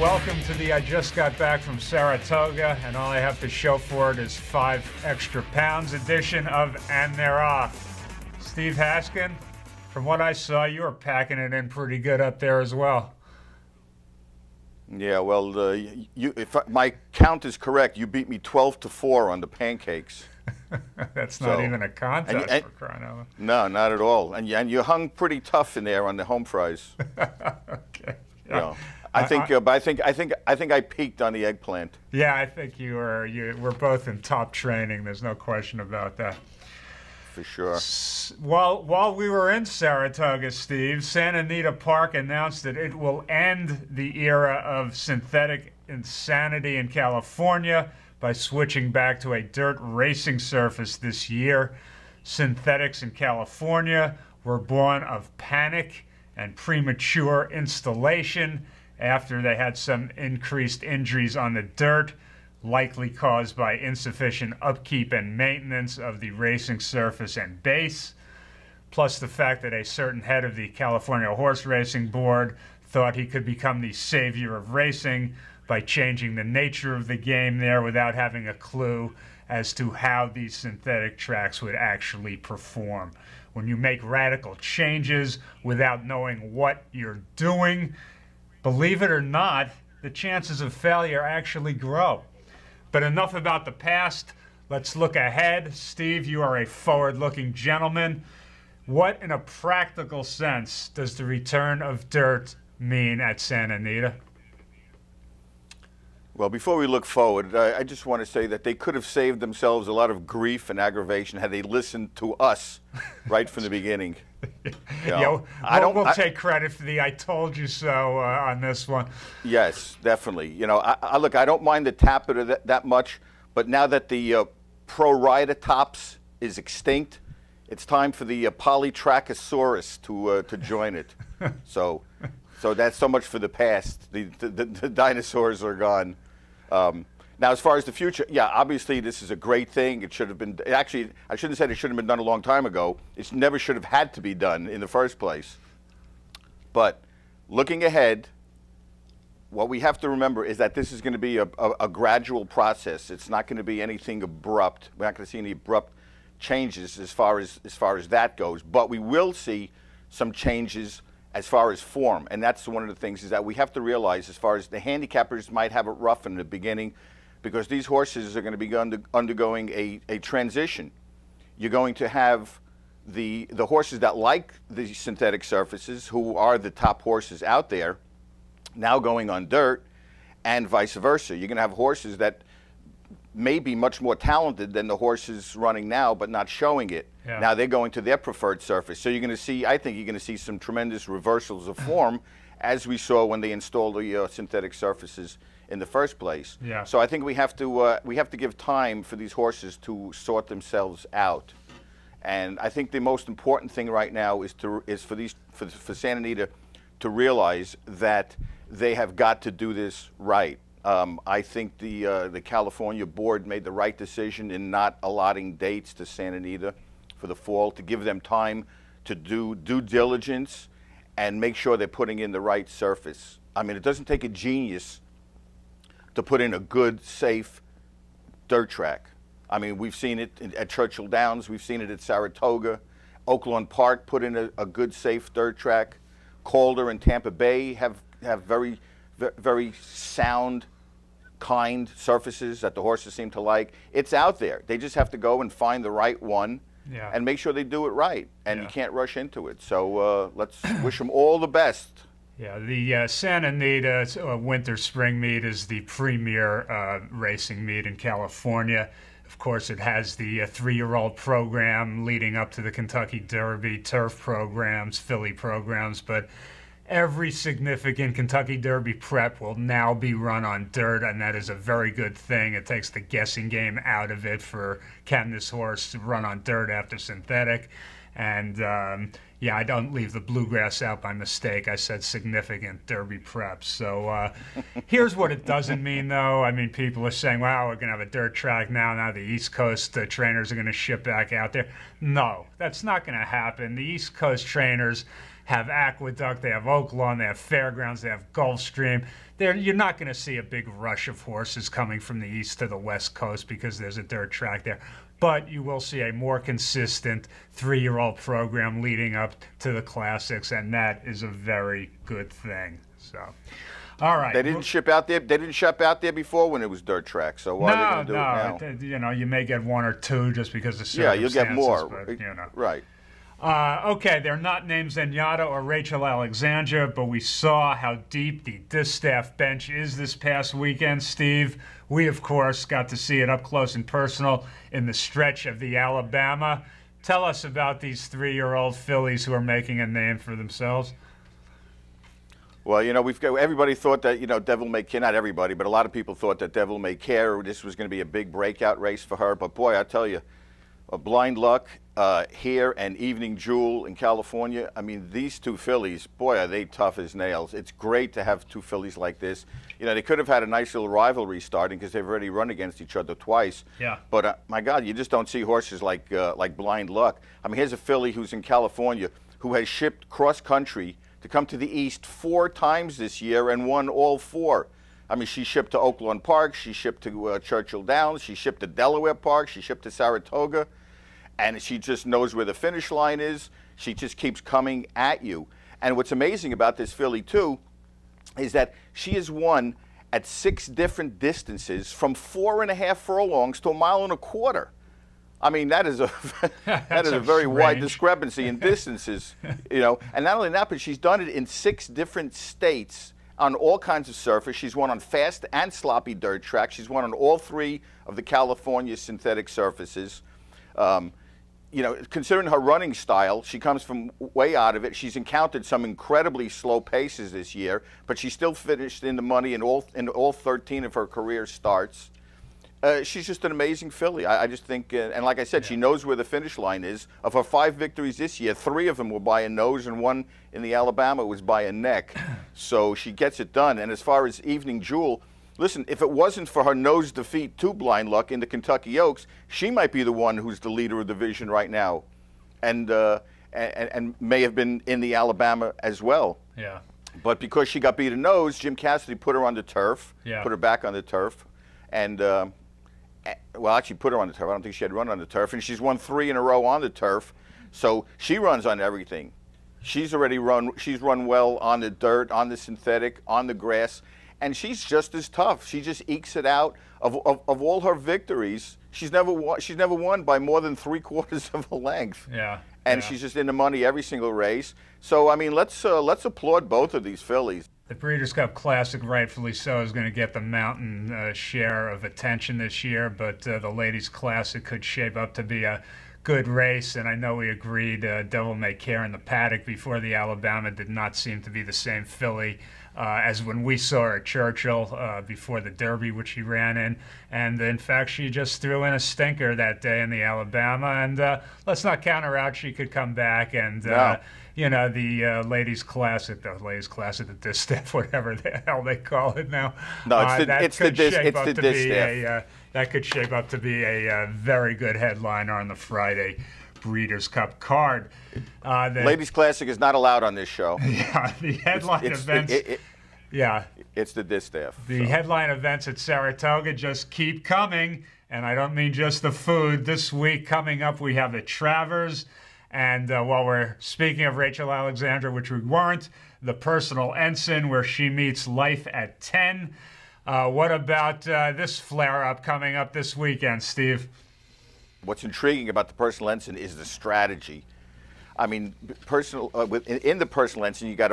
welcome to the I Just Got Back from Saratoga, and all I have to show for it is 5 extra pounds edition of And They're Off. Steve Haskin, from what I saw, you were packing it in pretty good up there as well. Yeah, well, if my count is correct, you beat me 12-4 on the pancakes. That's not even a contest for crying out loud. No, not at all. And you hung pretty tough in there on the home fries. Okay. You know, I think I peaked on the eggplant. Yeah, I think we're both in top training. There's no question about that. For sure. While we were in Saratoga, Steve, Santa Anita Park announced that it will end the era of synthetic insanity in California by switching back to a dirt racing surface this year. Synthetics in California were born of panic and premature installation after they had some increased injuries on the dirt, likely caused by insufficient upkeep and maintenance of the racing surface and base, plus the fact that a certain head of the California Horse Racing Board thought he could become the savior of racing by changing the nature of the game there without having a clue as to how these synthetic tracks would actually perform. When you make radical changes without knowing what you're doing, believe it or not, the chances of failure actually grow. But enough about the past. Let's look ahead. Steve, you are a forward-looking gentleman. What, in a practical sense, does the return of dirt mean at Santa Anita? Well, before we look forward, I just want to say that they could have saved themselves a lot of grief and aggravation had they listened to us right from the beginning. We'll take credit for the "I told you so" on this one. Yes, definitely. You know, look, I don't mind the tapeter that much, but now that the pro-rider tops is extinct, it's time for the Polytrachosaurus to join it. So that's so much for the past. The dinosaurs are gone. Now, as far as the future, yeah, obviously this is a great thing. It should have been, actually, I shouldn't have said it should have been done a long time ago. It never should have had to be done in the first place. But looking ahead, what we have to remember is that this is going to be a gradual process. It's not going to be anything abrupt. We're not going to see any abrupt changes as far as that goes. But we will see some changes as far as form. And that's one of the things is that we have to realize, as far as the handicappers might have it rough in the beginning, because these horses are going to be undergoing a transition. You're going to have the horses that like the synthetic surfaces, who are the top horses out there, now going on dirt, and vice versa. You're going to have horses that may be much more talented than the horses running now, but not showing it. Yeah. Now they're going to their preferred surface. So you're going to see, I think you're going to see some tremendous reversals of form, as we saw when they installed the synthetic surfaces in the first place. Yeah. So I think we have to give time for these horses to sort themselves out. And I think the most important thing right now is for Santa Anita to realize that they have got to do this right. I think the California board made the right decision in not allotting dates to Santa Anita for the fall, to give them time to do due diligence and make sure they're putting in the right surface. I mean, it doesn't take a genius to put in a good, safe dirt track. I mean, we've seen it at Churchill Downs, we've seen it at Saratoga. Oaklawn Park put in a good, safe dirt track. Calder and Tampa Bay have very, very sound, kind surfaces that the horses seem to like. It's out there. They just have to go and find the right one. Yeah. And make sure they do it right, and you can't rush into it. So let's wish them all the best. Yeah, the Santa Anita Winter-Spring meet is the premier racing meet in California. Of course, it has the 3-year-old program leading up to the Kentucky Derby, turf programs, filly programs, but every significant Kentucky Derby prep will now be run on dirt, and that is a very good thing. It takes the guessing game out of it for can this horse run on dirt after synthetic. And yeah, I don't leave the bluegrass out by mistake. I said significant Derby preps. So here's what it doesn't mean, though. I mean, people are saying, wow, we're going to have a dirt track now. Now the East Coast trainers are going to ship back out there. No, that's not going to happen. The East Coast trainers have Aqueduct, they have Oaklawn, they have Fairgrounds, they have Gulfstream. You're not going to see a big rush of horses coming from the east to the west coast because there's a dirt track there. But you will see a more consistent 3-year-old program leading up to the classics, and that is a very good thing. So, all right. They didn't ship out there. They didn't ship out there before when it was dirt track. So why are they going to do it now? You know, you may get 1 or 2 just because of circumstances. Yeah, you'll get more. But, you know. Right. Okay, they're not named Zenyatta or Rachel Alexandra, but we saw how deep the distaff bench is this past weekend, Steve. We, of course, got to see it up close and personal in the stretch of the Alabama. Tell us about these 3-year-old fillies who are making a name for themselves. Well, you know, everybody thought that, you know, Devil May Care, not everybody, but a lot of people thought that Devil May Care, this was going to be a big breakout race for her. But boy, I tell you, Blind Luck here and Evening Jewel in California. I mean, these 2 fillies, boy, are they tough as nails. It's great to have 2 fillies like this. You know, they could have had a nice little rivalry starting because they've already run against each other twice. Yeah. But my God, you just don't see horses like Blind Luck. I mean, here's a filly who's in California who has shipped cross country to come to the East 4 times this year and won all 4. I mean, she shipped to Oaklawn Park, she shipped to Churchill Downs, she shipped to Delaware Park, she shipped to Saratoga. And she just knows where the finish line is. She just keeps coming at you. And what's amazing about this filly, too, is that she has won at 6 different distances from 4.5 furlongs to 1.25 miles. I mean, that is a that is a very wide discrepancy in distances, you know. And not only that, but she's done it in 6 different states on all kinds of surface. She's won on fast and sloppy dirt tracks. She's won on all 3 of the California synthetic surfaces. You know, considering her running style, she comes from way out of it. She's encountered some incredibly slow paces this year, but she still finished in the money in all 13 of her career starts. She's just an amazing filly. I just think, and like I said, she knows where the finish line is. Of her 5 victories this year, 3 of them were by a nose, and 1 in the Alabama was by a neck. So she gets it done. And as far as Evening Jewel, listen, if it wasn't for her nose defeat to Blind Luck in the Kentucky Oaks, she might be the one who's the leader of the division right now, and may have been in the Alabama as well. Yeah. But because she got beat a nose, Jim Cassidy put her on the turf, put her back on the turf, and well, actually put her on the turf. I don't think she had run on the turf, and she's won 3 in a row on the turf. So she runs on everything. She's run well on the dirt, on the synthetic, on the grass. And she's just as tough. She just ekes it out. Of all her victories, she's never won by more than 3/4 of a length. Yeah. And she's just in the money every single race. So I mean, let's applaud both of these fillies. The Breeders' Cup Classic, rightfully so, is going to get the mountain share of attention this year, but the Ladies' Classic could shape up to be a good race, and I know we agreed Devil May Care in the paddock before the Alabama did not seem to be the same filly as when we saw her at Churchill before the Derby, which she ran in. And in fact, she just threw in a stinker that day in the Alabama. And let's not count her out. She could come back. And, you know, the Ladies' Classic, the Distaff, whatever the hell they call it now. No, it's the Distaff. That could shape up to be a very good headliner on the Friday Breeders' Cup card. Ladies' Classic is not allowed on this show. Yeah, the headline events. It's the Distaff. The headline events at Saratoga just keep coming, and I don't mean just the food. This week coming up, we have the Travers, and while we're speaking of Rachel Alexandra, which we weren't, the Personal Ensign, where she meets Life at 10. What about this flare-up coming up this weekend, Steve? What's intriguing about the Personal Ensign is the strategy. I mean, in the Personal Ensign, they're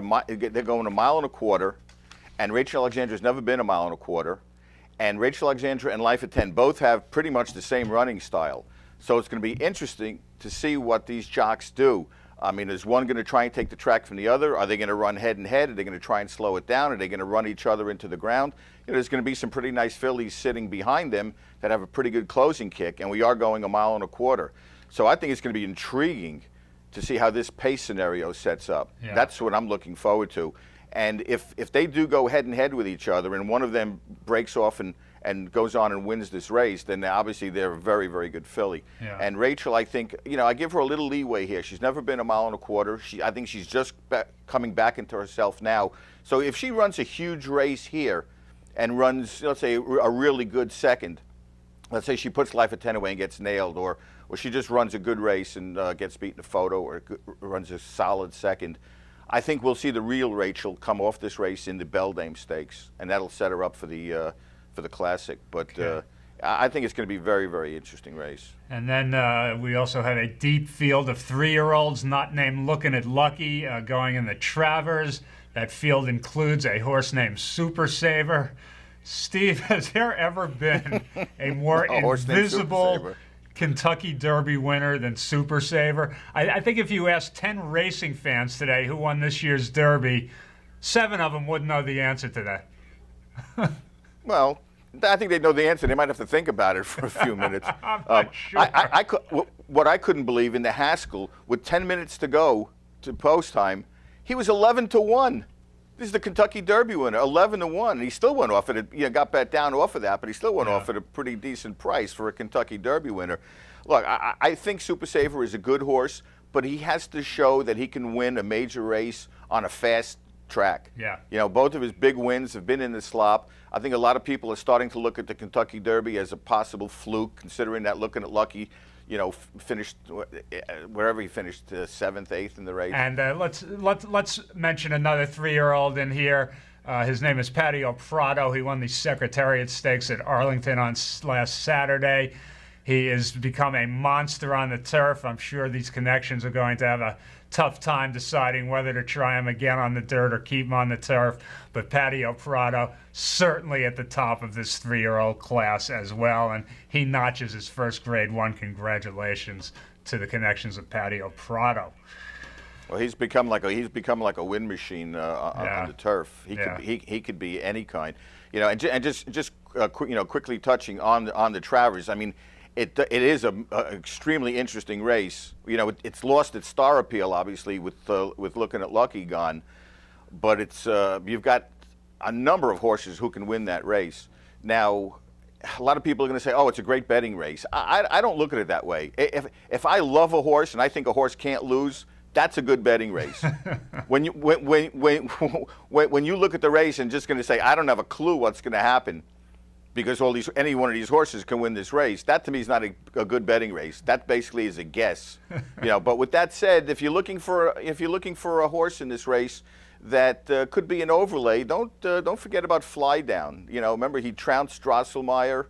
going 1.25 miles, and Rachel Alexandra's never been 1.25 miles, and Rachel Alexandra and Life at 10 both have pretty much the same running style. So it's going to be interesting to see what these jocks do. I mean, is one going to try and take the track from the other? Are they going to run head-and-head? Are they going to try and slow it down? Are they going to run each other into the ground? You know, there's going to be some pretty nice fillies sitting behind them that have a pretty good closing kick, and we are going 1.25 miles. So I think it's going to be intriguing to see how this pace scenario sets up. Yeah. That's what I'm looking forward to. And if they do go head and head with each other, and one of them breaks off and goes on and wins this race, then obviously they're a very, very good filly. Yeah. And Rachel, I think, you know, I give her a little leeway here. She's never been a mile and a quarter. I think she's just coming back into herself now. So if she runs a huge race here and runs, let's say, a really good second, let's say she puts Life at 10 away and gets nailed, or she just runs a good race and gets beaten a photo, or runs a solid second, I think we'll see the real Rachel come off this race in the Beldame Stakes, and that'll set her up for the Classic. But I think it's going to be a very, very interesting race. And then we also have a deep field of 3-year-olds not named Looking at Lucky going in the Travers. That field includes a horse named Super Saver. Steve, has there ever been a more invisible Kentucky Derby winner than Super Saver? I think if you asked 10 racing fans today who won this year's Derby, 7 of them wouldn't know the answer to that. Well, I think they know the answer. They might have to think about it for a few minutes. I'm not sure. What I couldn't believe in the Haskell, with 10 minutes to go to post time, he was 11-1. This is the Kentucky Derby winner, 11-1. And he still went off at it. You know, got bet down off of that, but he still went off at a pretty decent price for a Kentucky Derby winner. Look, I think Super Saver is a good horse, but he has to show that he can win a major race on a fast track. Yeah. You know, both of his big wins have been in the slop. I think a lot of people are starting to look at the Kentucky Derby as a possible fluke, considering that Looking at Lucky, you know, finished wherever he finished, 7th, 8th in the race. And let's mention another 3-year-old in here. His name is Patio Prado. He won the Secretariat Stakes at Arlington on last Saturday. He has become a monster on the turf. I'm sure these connections are going to have a tough time deciding whether to try him again on the dirt or keep him on the turf. But Patio Prado certainly at the top of this 3-year-old class as well, and he notches his first Grade 1. Congratulations to the connections of Patio Prado. Well, he's become like a wind machine on the turf. He could be any kind, you know. And just you know, quickly touching on the Travers. I mean, it is a extremely interesting race. You know, it's lost its star appeal, obviously, with Looking at Lucky gone, but it's you've got a number of horses who can win that race. Now, a lot of people are going to say, "Oh, it's a great betting race." I don't look at it that way. If I love a horse and I think a horse can't lose, that's a good betting race. when you look at the race and just going to say, "I don't have a clue what's going to happen," because any one of these horses can win this race, that to me is not a good betting race. That basically is a guess, you know. But with that said, if you're looking for a horse in this race that could be an overlay, don't forget about Fly Down. You know, remember he trounced Drosselmeyer,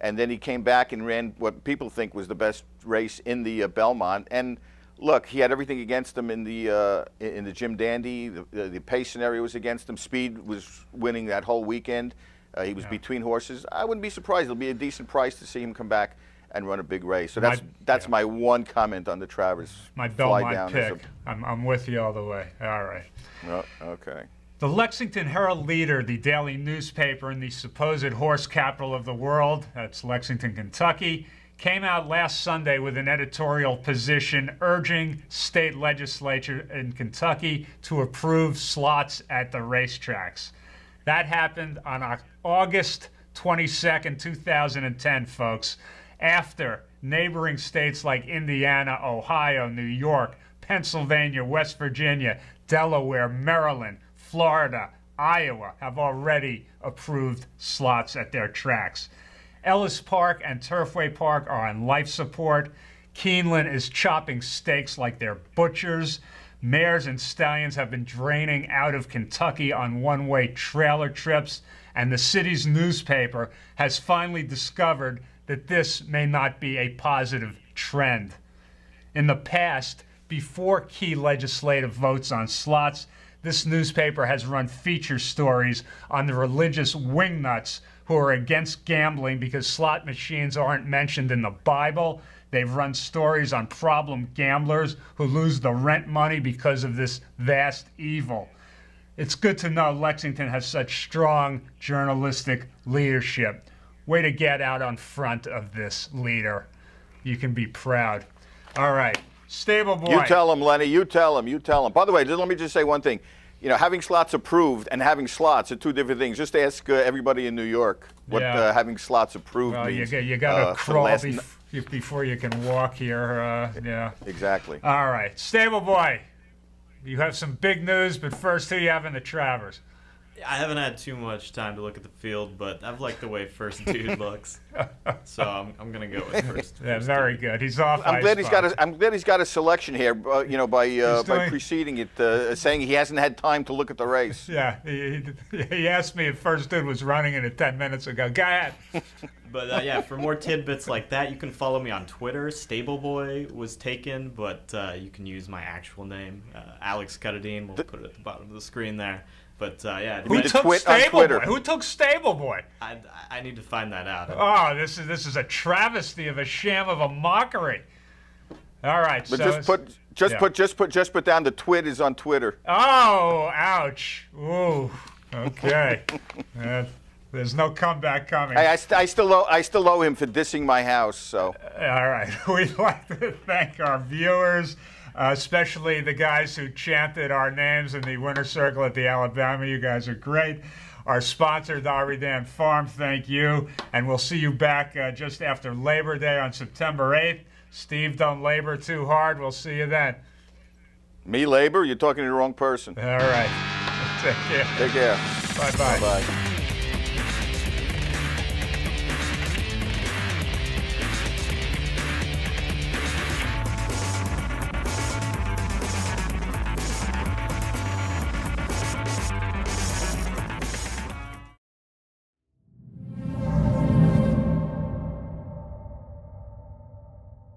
and then he came back and ran what people think was the best race in the Belmont. And look, he had everything against him in the Jim Dandy. The pace scenario was against him. Speed was winning that whole weekend. He was between horses. I wouldn't be surprised. It'll be a decent price to see him come back and run a big race. So that's my one comment on the Travers. My Belmont pick. I'm with you all the way. All right. Oh, okay. The Lexington Herald-Leader, the daily newspaper in the supposed horse capital of the world, that's Lexington, Kentucky, came out last Sunday with an editorial position urging state legislature in Kentucky to approve slots at the racetracks. That happened on August 22nd, 2010, folks, after neighboring states like Indiana, Ohio, New York, Pennsylvania, West Virginia, Delaware, Maryland, Florida, Iowa have already approved slots at their tracks. Ellis Park and Turfway Park are on life support. Keeneland is chopping steaks like they're butchers. Mares and stallions have been draining out of Kentucky on one-way trailer trips, and the city's newspaper has finally discovered that this may not be a positive trend. In the past, before key legislative votes on slots, this newspaper has run feature stories on the religious wingnuts who are against gambling because slot machines aren't mentioned in the Bible. They've run stories on problem gamblers who lose the rent money because of this vast evil. It's good to know Lexington has such strong journalistic leadership. Way to get out on front of this, leader. You can be proud. All right. Stable boy. You tell him, Lenny. You tell him. You tell him. By the way, let me just say one thing. You know, having slots approved and having slots are two different things. Just ask everybody in New York what having slots approved means. You got to crawl before you can walk here. Yeah. Exactly. All right. Stable boy, you have some big news, but first, who you have in the Travers? I haven't had too much time to look at the field, but I've liked the way First Dude looks, so I'm gonna go with first. Yeah, very good. He's off. I'm glad he's got a selection here. You know, by preceding it, saying he hasn't had time to look at the race. Yeah, he asked me if First Dude was running in it 10 minutes ago. Go ahead. But yeah, for more tidbits like that, you can follow me on Twitter. Stableboy was taken, but you can use my actual name, Alex Cutadine. We'll put it at the bottom of the screen there. But yeah, who took Stableboy? Who took Stableboy? I need to find that out. Oh, this is a travesty of a sham of a mockery. All right, but so just put down the twit is on Twitter. Oh, ouch! Ooh, okay. There's no comeback coming. Hey, I still owe him for dissing my house. So all right, we'd like to thank our viewers. Especially the guys who chanted our names in the winner's circle at the Alabama. You guys are great. Our sponsor, Dollar Dan Farm, thank you. And we'll see you back just after Labor Day on September 8th. Steve, don't labor too hard. We'll see you then. Me labor? You're talking to the wrong person. All right. Take care. Take care. Bye-bye. Bye-bye.